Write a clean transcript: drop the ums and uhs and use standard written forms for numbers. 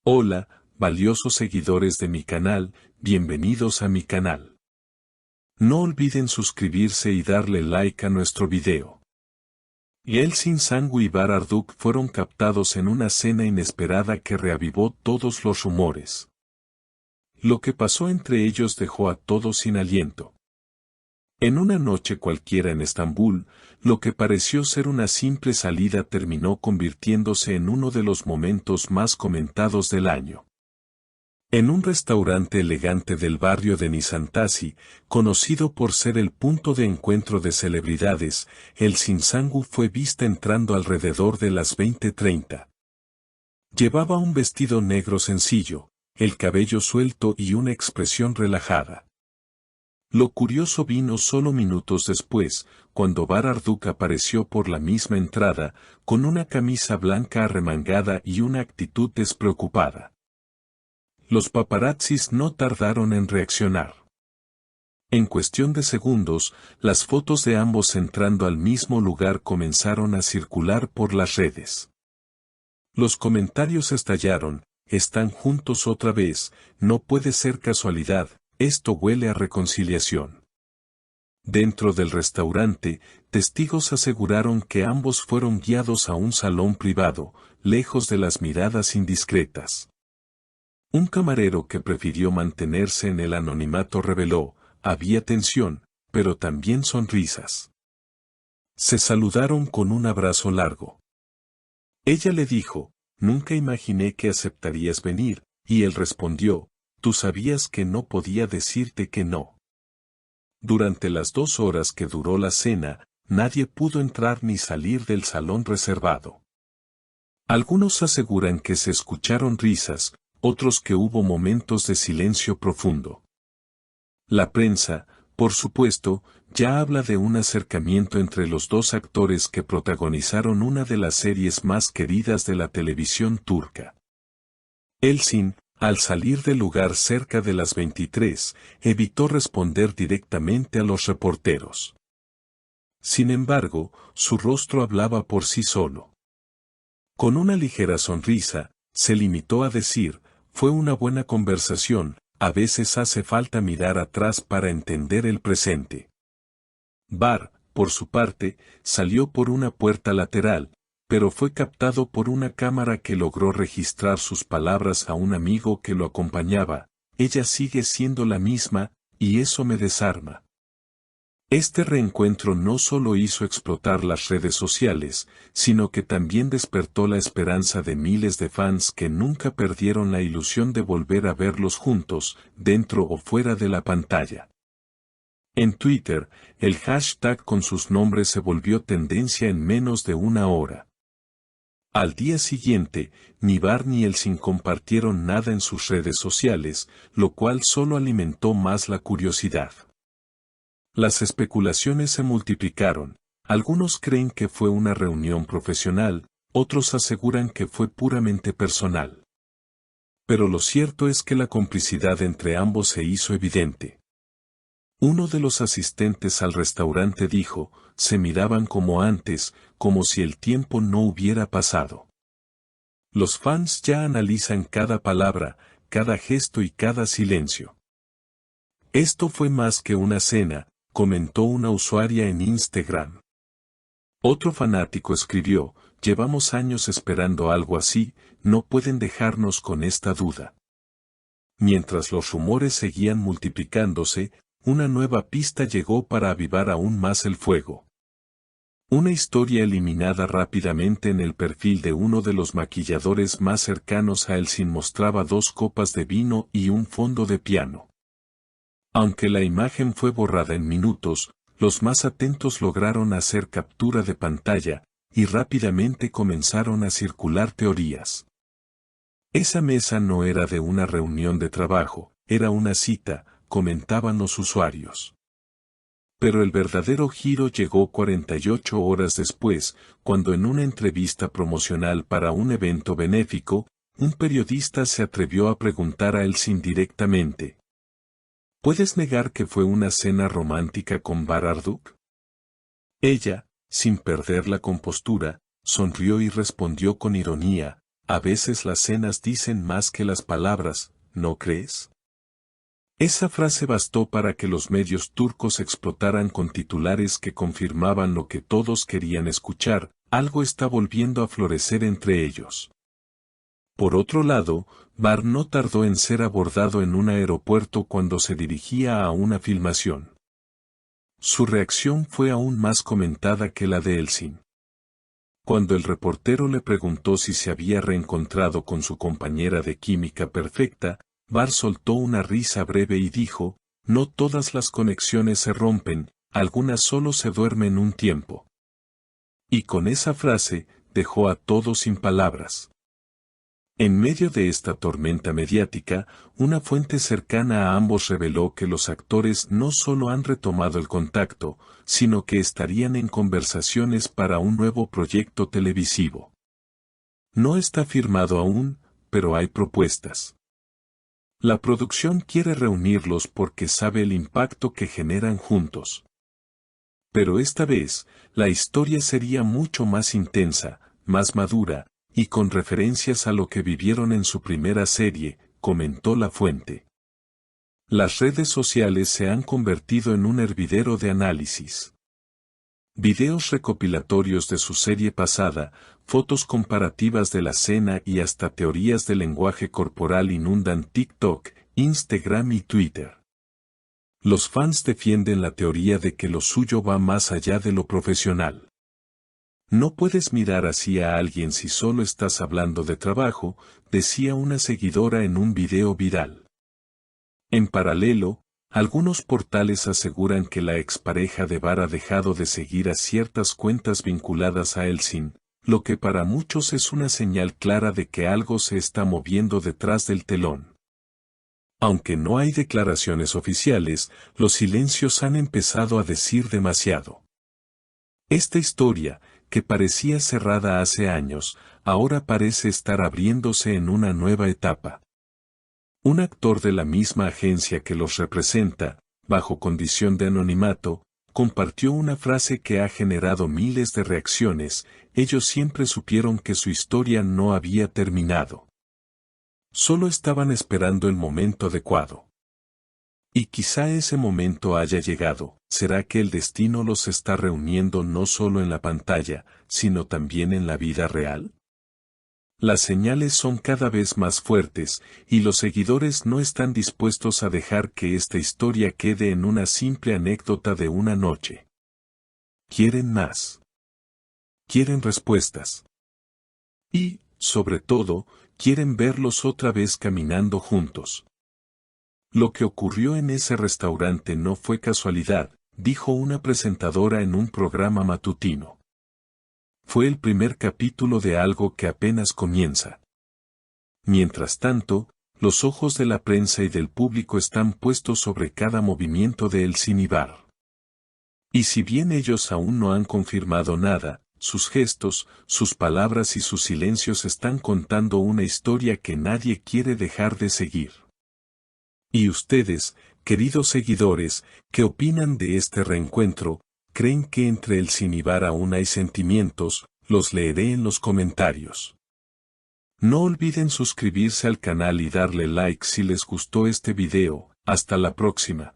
Hola, valiosos seguidores de mi canal, bienvenidos a mi canal. No olviden suscribirse y darle like a nuestro video. Yeltsin Sangu y Bar Arduk fueron captados en una cena inesperada que reavivó todos los rumores. Lo que pasó entre ellos dejó a todos sin aliento. En una noche cualquiera en Estambul, lo que pareció ser una simple salida terminó convirtiéndose en uno de los momentos más comentados del año. En un restaurante elegante del barrio de Nishantasi, conocido por ser el punto de encuentro de celebridades, Yeltsin Sangu fue vista entrando alrededor de las 20:30. Llevaba un vestido negro sencillo, el cabello suelto y una expresión relajada. Lo curioso vino solo minutos después, cuando Bar Arduk apareció por la misma entrada, con una camisa blanca arremangada y una actitud despreocupada. Los paparazzis no tardaron en reaccionar. En cuestión de segundos, las fotos de ambos entrando al mismo lugar comenzaron a circular por las redes. Los comentarios estallaron: están juntos otra vez, no puede ser casualidad, esto huele a reconciliación. Dentro del restaurante, testigos aseguraron que ambos fueron guiados a un salón privado, lejos de las miradas indiscretas. Un camarero que prefirió mantenerse en el anonimato reveló: había tensión, pero también sonrisas. Se saludaron con un abrazo largo. Ella le dijo: nunca imaginé que aceptarías venir, y él respondió: tú sabías que no podía decirte que no. Durante las 2 horas que duró la cena, nadie pudo entrar ni salir del salón reservado. Algunos aseguran que se escucharon risas, otros que hubo momentos de silencio profundo. La prensa, por supuesto, ya habla de un acercamiento entre los dos actores que protagonizaron una de las series más queridas de la televisión turca. Yeltsin, al salir del lugar cerca de las 23, evitó responder directamente a los reporteros. Sin embargo, su rostro hablaba por sí solo. Con una ligera sonrisa, se limitó a decir: fue una buena conversación, a veces hace falta mirar atrás para entender el presente. Bar, por su parte, salió por una puerta lateral, pero fue captado por una cámara que logró registrar sus palabras a un amigo que lo acompañaba: ella sigue siendo la misma, y eso me desarma. Este reencuentro no solo hizo explotar las redes sociales, sino que también despertó la esperanza de miles de fans que nunca perdieron la ilusión de volver a verlos juntos, dentro o fuera de la pantalla. En Twitter, el hashtag con sus nombres se volvió tendencia en menos de una hora. Al día siguiente, ni Bar ni Yeltsin compartieron nada en sus redes sociales, lo cual solo alimentó más la curiosidad. Las especulaciones se multiplicaron. Algunos creen que fue una reunión profesional, otros aseguran que fue puramente personal. Pero lo cierto es que la complicidad entre ambos se hizo evidente. Uno de los asistentes al restaurante dijo: se miraban como antes, como si el tiempo no hubiera pasado. Los fans ya analizan cada palabra, cada gesto y cada silencio. Esto fue más que una cena, comentó una usuaria en Instagram. Otro fanático escribió: llevamos años esperando algo así, no pueden dejarnos con esta duda. Mientras los rumores seguían multiplicándose, una nueva pista llegó para avivar aún más el fuego. Una historia eliminada rápidamente en el perfil de uno de los maquilladores más cercanos a Yeltsin mostraba 2 copas de vino y un fondo de piano. Aunque la imagen fue borrada en minutos, los más atentos lograron hacer captura de pantalla, y rápidamente comenzaron a circular teorías. Esa mesa no era de una reunión de trabajo, era una cita, comentaban los usuarios. Pero el verdadero giro llegó 48 horas después, cuando en una entrevista promocional para un evento benéfico, un periodista se atrevió a preguntar a Yeltsin directamente: ¿puedes negar que fue una cena romántica con Bar Arduk? Ella, sin perder la compostura, sonrió y respondió con ironía: A veces las cenas dicen más que las palabras, ¿no crees? Esa frase bastó para que los medios turcos explotaran con titulares que confirmaban lo que todos querían escuchar: algo está volviendo a florecer entre ellos. Por otro lado, Barr no tardó en ser abordado en un aeropuerto cuando se dirigía a una filmación. Su reacción fue aún más comentada que la de Elçin. Cuando el reportero le preguntó si se había reencontrado con su compañera de química perfecta, Barr soltó una risa breve y dijo: no todas las conexiones se rompen, algunas solo se duermen un tiempo. Y con esa frase, dejó a todos sin palabras. En medio de esta tormenta mediática, una fuente cercana a ambos reveló que los actores no solo han retomado el contacto, sino que estarían en conversaciones para un nuevo proyecto televisivo. No está firmado aún, pero hay propuestas. La producción quiere reunirlos porque sabe el impacto que generan juntos. Pero esta vez, la historia sería mucho más intensa, más madura, y con referencias a lo que vivieron en su primera serie, comentó la fuente. Las redes sociales se han convertido en un hervidero de análisis. Videos recopilatorios de su serie pasada, fotos comparativas de la cena y hasta teorías del lenguaje corporal inundan TikTok, Instagram y Twitter. Los fans defienden la teoría de que lo suyo va más allá de lo profesional. No puedes mirar así a alguien si solo estás hablando de trabajo, decía una seguidora en un video viral. En paralelo, algunos portales aseguran que la expareja de Barr ha dejado de seguir a ciertas cuentas vinculadas a Elçin, lo que para muchos es una señal clara de que algo se está moviendo detrás del telón. Aunque no hay declaraciones oficiales, los silencios han empezado a decir demasiado. Esta historia, que parecía cerrada hace años, ahora parece estar abriéndose en una nueva etapa. Un actor de la misma agencia que los representa, bajo condición de anonimato, compartió una frase que ha generado miles de reacciones: ellos siempre supieron que su historia no había terminado. Solo estaban esperando el momento adecuado. Y quizá ese momento haya llegado. ¿Será que el destino los está reuniendo no solo en la pantalla, sino también en la vida real? Las señales son cada vez más fuertes, y los seguidores no están dispuestos a dejar que esta historia quede en una simple anécdota de una noche. Quieren más. Quieren respuestas. Y, sobre todo, quieren verlos otra vez caminando juntos. Lo que ocurrió en ese restaurante no fue casualidad, dijo una presentadora en un programa matutino. Fue el primer capítulo de algo que apenas comienza. Mientras tanto, los ojos de la prensa y del público están puestos sobre cada movimiento de Elçin y Barr. Y si bien ellos aún no han confirmado nada, sus gestos, sus palabras y sus silencios están contando una historia que nadie quiere dejar de seguir. ¿Y ustedes, queridos seguidores, qué opinan de este reencuentro? ¿Creen que entre Elçin y Barr aún hay sentimientos? Los leeré en los comentarios. No olviden suscribirse al canal y darle like si les gustó este video. Hasta la próxima.